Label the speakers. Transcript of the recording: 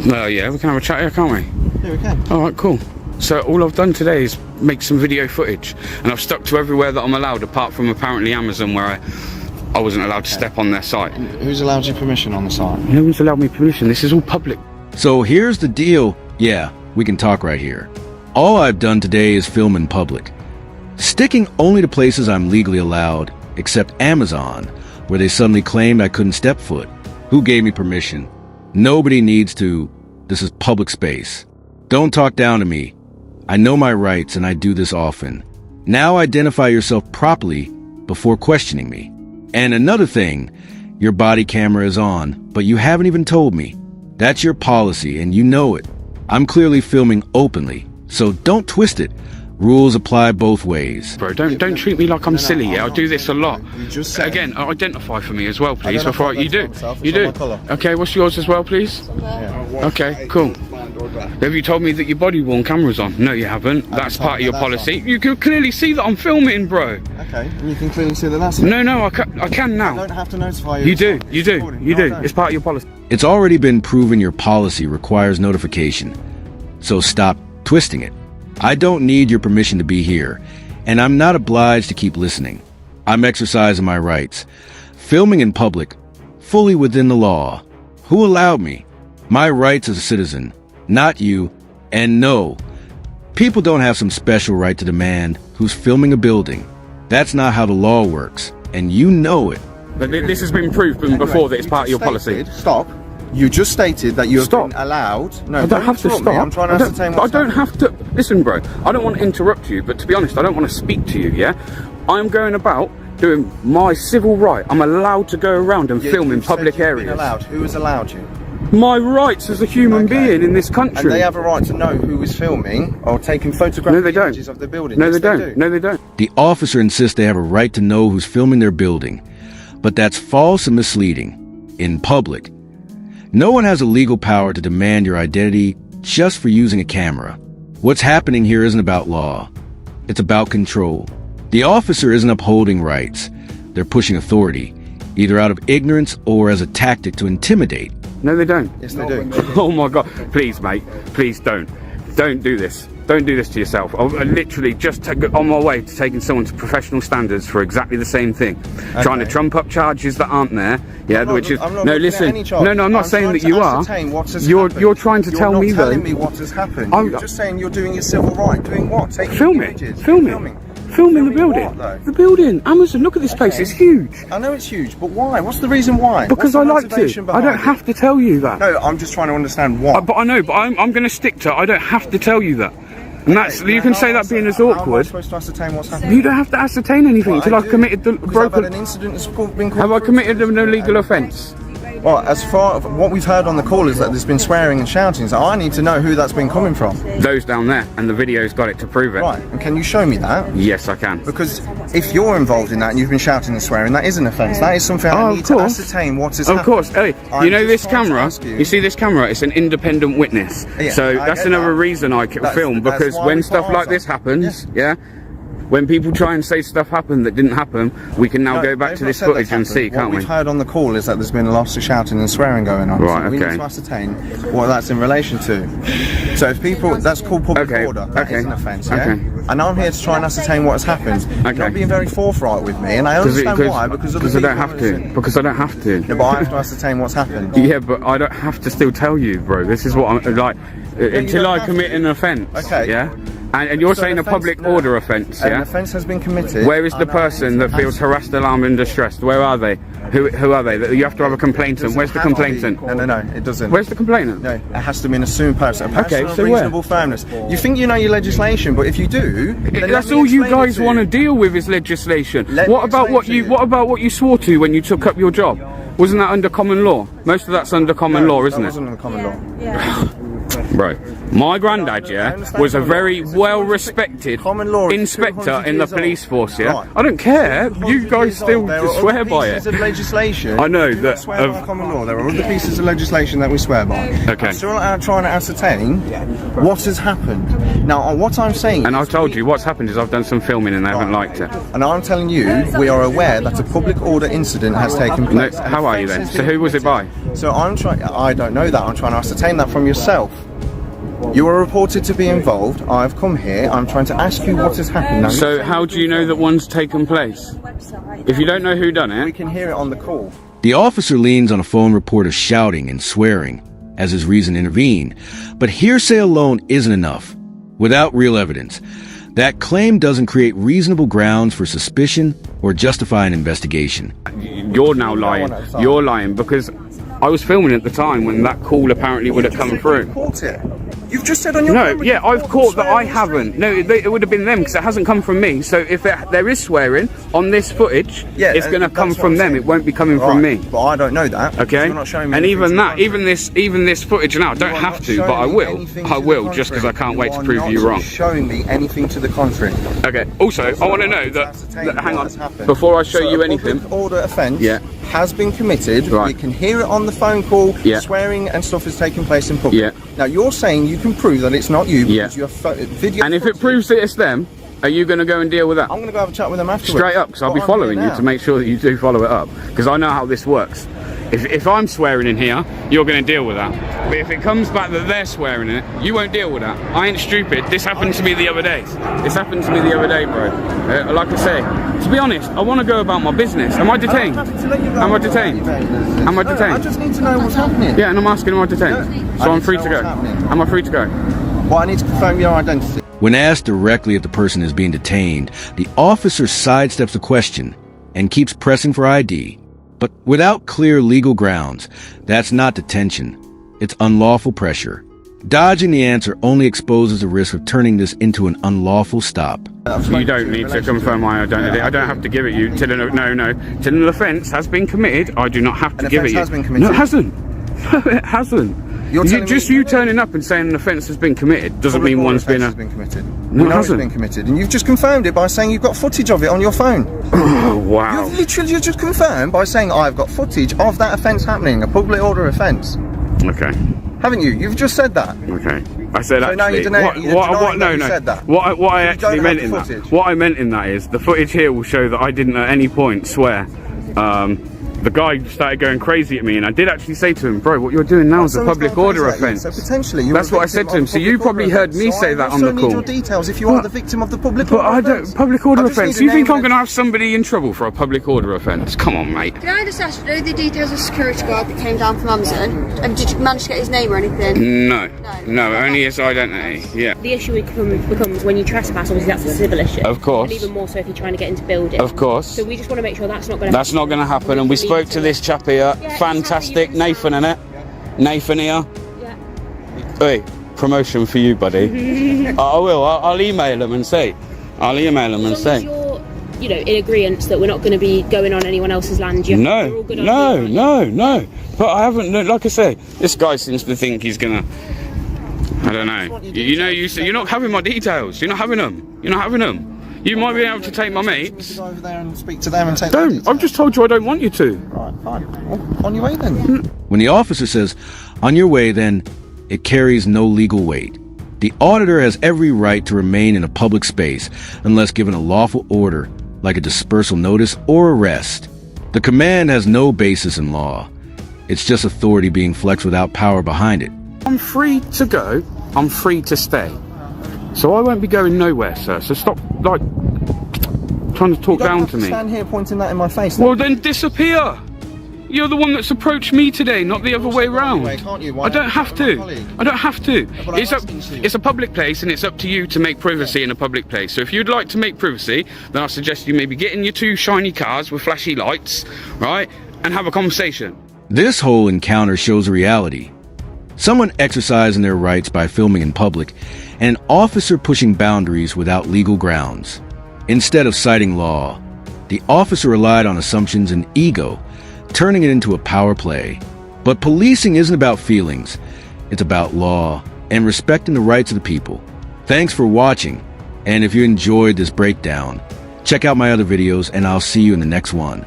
Speaker 1: Yeah, we can have a chat here, can't we?
Speaker 2: Yeah, we can.
Speaker 1: Alright, cool. So all I've done today is make some video footage, and I've stuck to everywhere that I'm allowed, apart from apparently Amazon, where I wasn't allowed to step on their site.
Speaker 2: Who's allowed you permission on the site?
Speaker 1: No one's allowed me permission. This is all public.
Speaker 3: So here's the deal. Yeah, we can talk right here. All I've done today is film in public, sticking only to places I'm legally allowed, except Amazon, where they suddenly claimed I couldn't step foot. Who gave me permission? Nobody needs to. This is public space. Don't talk down to me. I know my rights, and I do this often. Now identify yourself properly before questioning me. And another thing, your body camera is on, but you haven't even told me. That's your policy, and you know it. I'm clearly filming openly, so don't twist it. Rules apply both ways.
Speaker 1: Bro, don't treat me like I'm silly, yeah? I do this a lot.
Speaker 2: You just said...
Speaker 1: Again, identify for me as well, please, before you do.
Speaker 2: Myself,
Speaker 1: you do. Okay, what's yours as well, please?
Speaker 2: Yeah.
Speaker 1: Okay, cool. Have you told me that your body-worn camera's on? No, you haven't. That's part of your policy. You can clearly see that I'm filming, bro.
Speaker 2: Okay, and you can clearly see that that's...
Speaker 1: No, I can now.
Speaker 2: I don't have to notify you.
Speaker 1: You do. It's part of your policy.
Speaker 3: It's already been proven your policy requires notification, so stop twisting it. I don't need your permission to be here, and I'm not obliged to keep listening. I'm exercising my rights, filming in public, fully within the law. Who allowed me? My rights as a citizen, not you. And no, people don't have some special right to demand who's filming a building. That's not how the law works, and you know it.
Speaker 1: But this has been proven before that it's part of your policy.
Speaker 2: Stop. You just stated that you have been allowed... No,
Speaker 1: I don't have to stop.
Speaker 2: I'm trying to ascertain what's happening.
Speaker 1: I don't have to... Listen, bro, I don't want to interrupt you, but to be honest, I don't want to speak to you, yeah? I'm going about doing my civil right. I'm allowed to go around and film in public areas.
Speaker 2: Allowed. Who has allowed you?
Speaker 1: My rights as a human being in this country.
Speaker 2: And they have a right to know who is filming or taking photographic images of the building.
Speaker 1: No, they don't. No, they don't.
Speaker 3: The officer insists they have a right to know who's filming their building, but that's false and misleading. In public, no one has a legal power to demand your identity just for using a camera. What's happening here isn't about law. It's about control. The officer isn't upholding rights. They're pushing authority, either out of ignorance or as a tactic to intimidate.
Speaker 1: No, they don't.
Speaker 2: Yes, they do.
Speaker 1: Oh my God. Please, mate. Please don't. Don't do this. Don't do this to yourself. I literally just on my way to taking someone to professional standards for exactly the same thing. Okay. Trying to trump up charges that aren't there. Yeah, which is... No, listen. No, I'm not saying that you are. You're trying to tell me though...
Speaker 2: You're not telling me what has happened. You're just saying you're doing your civil right. Doing what? Taking images.
Speaker 1: Filming the building. The building. Amazon, look at this place. It's huge.
Speaker 2: I know it's huge, but why? What's the reason why?
Speaker 1: Because I like to. I don't have to tell you that.
Speaker 2: No, I'm just trying to understand why.
Speaker 1: But I know, but I'm going to stick to it. I don't have to tell you that. And that's, you can say that being as awkward.
Speaker 2: How am I supposed to ascertain what's happening?
Speaker 1: You don't have to ascertain anything until I've committed the broken...
Speaker 2: I've had an incident that's been called...
Speaker 1: Have I committed an illegal offence?
Speaker 2: Well, as far as what we've heard on the call is that there's been swearing and shouting, so I need to know who that's been coming from.
Speaker 1: Those down there, and the video's got it to prove it.
Speaker 2: Right, and can you show me that?
Speaker 1: Yes, I can.
Speaker 2: Because if you're involved in that and you've been shouting and swearing, that is an offence. That is something I need to ascertain what is happening.
Speaker 1: Of course. Hey, you know this camera? You see this camera? It's an independent witness. Yeah, so that's another reason I film, because when stuff like this happens, yeah, when people try and say stuff happened that didn't happen, we can now go back to this footage and see, can't we?
Speaker 2: What we've heard on the call is that there's been lots of shouting and swearing going on.
Speaker 1: Right,
Speaker 2: so we need to ascertain what that's in relation to. So if people, that's called public order. That is an offence, yeah? And I'm here to try and ascertain what has happened. You're not being very forthright with me, and I understand why, because
Speaker 1: I don't have to. Because I don't have to.
Speaker 2: Yeah, but I have to ascertain what's happened.
Speaker 1: Yeah, but I don't have to still tell you, bro. This is what I'm like, until I commit an offence. Okay. Yeah? And you're saying a public order offence, yeah?
Speaker 2: An offence has been committed.
Speaker 1: Where is the person that feels harassed, alarmed and distressed? Where are they? Who are they? You have to have a complainant. Where's the complainant?
Speaker 2: No, it doesn't.
Speaker 1: Where's the complainant?
Speaker 2: No, it has to be an assumed person. A person of reasonable firmness. You think you know your legislation, but if you do...
Speaker 1: That's all you guys want to deal with is legislation. What about what you swore to when you took up your job? Wasn't that under common law? Most of that's under common law, isn't it?
Speaker 2: That wasn't under common law. Yeah.
Speaker 1: Bro, my granddad, was a very well-respected inspector in the police force, yeah? I don't care, you guys still just swear by it.
Speaker 2: There are other pieces of legislation.
Speaker 1: I know that...
Speaker 2: swear by common law. There are other pieces of legislation that we swear by.
Speaker 1: Okay.
Speaker 2: I'm still trying to ascertain what has happened. Now, what I'm saying...
Speaker 1: And I've told you, what's happened is I've done some filming and they haven't liked it.
Speaker 2: And I'm telling you, we are aware that a public order incident has taken place.
Speaker 1: No, how are you then? So who was it by?
Speaker 2: So I don't know that. I'm trying to ascertain that from yourself. You are reported to be involved. I've come here. I'm trying to ask you what has happened. Now,
Speaker 1: so how do you know that one's taken place? If you don't know who done it...
Speaker 2: We can hear it on the call.
Speaker 3: The officer leans on a phone reporter shouting and swearing as his reason to intervene. But hearsay alone isn't enough. Without real evidence, that claim doesn't create reasonable grounds for suspicion or justify an investigation.
Speaker 1: You're now lying. You're lying because I was filming at the time when that call apparently would have come through.
Speaker 2: You've just said on your camera.
Speaker 1: Yeah, I've caught that I haven't. No, it would have been them because it hasn't come from me. So if there is swearing on this footage, it's going to come from them. It won't be coming from me.
Speaker 2: But I don't know that.
Speaker 1: Okay.
Speaker 2: You're not showing me
Speaker 1: and even that,
Speaker 2: this
Speaker 1: even this footage now, I don't have to, but I will. I will just because I can't wait to prove you wrong.
Speaker 2: Showing me anything to the contrary.
Speaker 1: Okay. Also, I want to know that hang on, before I show you anything.
Speaker 2: Public order offence has been committed.
Speaker 1: Right.
Speaker 2: We can hear it on the phone call. Swearing and stuff is taking place in public. Now you're saying you can prove that it's not you because you have video.
Speaker 1: And if it proves that it's them, are you going to go and deal with that?
Speaker 2: I'm going to go have a chat with them afterwards.
Speaker 1: Straight up, because I'll be following you to make sure that you do follow it up. Because I know how this works. If I'm swearing in here, you're going to deal with that. But if it comes back that they're swearing in it, you won't deal with that. I ain't stupid. This happened to me the other day. This happened to me the other day, bro. Like I say, to be honest, I want to go about my business. Am I detained? Am I detained? Am I detained?
Speaker 2: I just need to know what's happening.
Speaker 1: Yeah, and I'm asking, am I detained? So I'm free to go. Am I free to go?
Speaker 2: Well, I need to confirm your identity.
Speaker 3: When asked directly if the person is being detained, the officer sidesteps the question and keeps pressing for ID. But without clear legal grounds, that's not detention. It's unlawful pressure. Dodging the answer only exposes the risk of turning this into an unlawful stop.
Speaker 1: You don't need to confirm my identity. I don't have to give it you. Till an offence has been committed, I do not have to give it you.
Speaker 2: Has been committed.
Speaker 1: No, it hasn't. No, it hasn't. You turning up and saying an offence has been committed doesn't mean one's been
Speaker 2: committed.
Speaker 1: No, it hasn't.
Speaker 2: It's been committed, and you've just confirmed it by saying you've got footage of it on your phone.
Speaker 1: Oh, wow.
Speaker 2: You've literally just confirmed by saying I've got footage of that offence happening, a public order offence.
Speaker 1: Okay.
Speaker 2: Haven't you? You've just said that.
Speaker 1: Okay. I said
Speaker 2: so
Speaker 1: actually.
Speaker 2: Said that.
Speaker 1: What I actually meant in that. What I meant in that is the footage here will show that I didn't at any point swear. The guy started going crazy at me, and I did actually say to him, bro, what you're doing now is a public order offence.
Speaker 2: So potentially,
Speaker 1: that's what I said to him. So you probably heard me say that on the call.
Speaker 2: I need your details if you are the victim of the public order offence.
Speaker 1: But I don't. Public order offence. You think I'm going to have somebody in trouble for a public order offence? Come on, mate.
Speaker 4: Can I just ask, you know the details of security guard that came down from Amazon? And did you manage to get his name or anything?
Speaker 1: No, only his identity. Yeah.
Speaker 5: The issue becomes when you trespass. Obviously, that's a civil issue.
Speaker 1: Of course.
Speaker 5: And even more so if you're trying to get into building.
Speaker 1: Of course.
Speaker 5: So we just want to make sure that's not going to.
Speaker 1: That's not going to happen. And we spoke to this chap here. Fantastic, Nathan, innit? Nathan here.
Speaker 5: Yeah.
Speaker 1: Hey, promotion for you, buddy. I will. I'll email him and say. I'll email him and say.
Speaker 5: As long as you're, in agreement that we're not going to be going on anyone else's land.
Speaker 1: No. But I haven't. Like I say, this guy seems to think he's gonna. I don't know. You're not having my details. You're not having them. You're not having them. You might be able to take my mates.
Speaker 2: Go over there and speak to them and take.
Speaker 1: Don't. I've just told you I don't want you to.
Speaker 2: Right, fine. Well, on your way then.
Speaker 3: When the officer says, on your way then, it carries no legal weight. The auditor has every right to remain in a public space unless given a lawful order, like a dispersal notice or arrest. The command has no basis in law. It's just authority being flexed without power behind it.
Speaker 1: I'm free to go. I'm free to stay. So I won't be going nowhere, sir. So stop, trying to talk down to me.
Speaker 2: Stand here pointing that in my face.
Speaker 1: Well, then disappear. You're the one that's approached me today, not the other way round. I don't have to. I don't have to. It's a public place, and it's up to you to make privacy in a public place. So if you'd like to make privacy, then I suggest you maybe get in your two shiny cars with flashy lights, right, and have a conversation.
Speaker 3: This whole encounter shows a reality. Someone exercising their rights by filming in public, and an officer pushing boundaries without legal grounds. Instead of citing law, the officer relied on assumptions and ego, turning it into a power play. But policing isn't about feelings. It's about law and respecting the rights of the people. Thanks for watching, and if you enjoyed this breakdown, check out my other videos and I'll see you in the next one.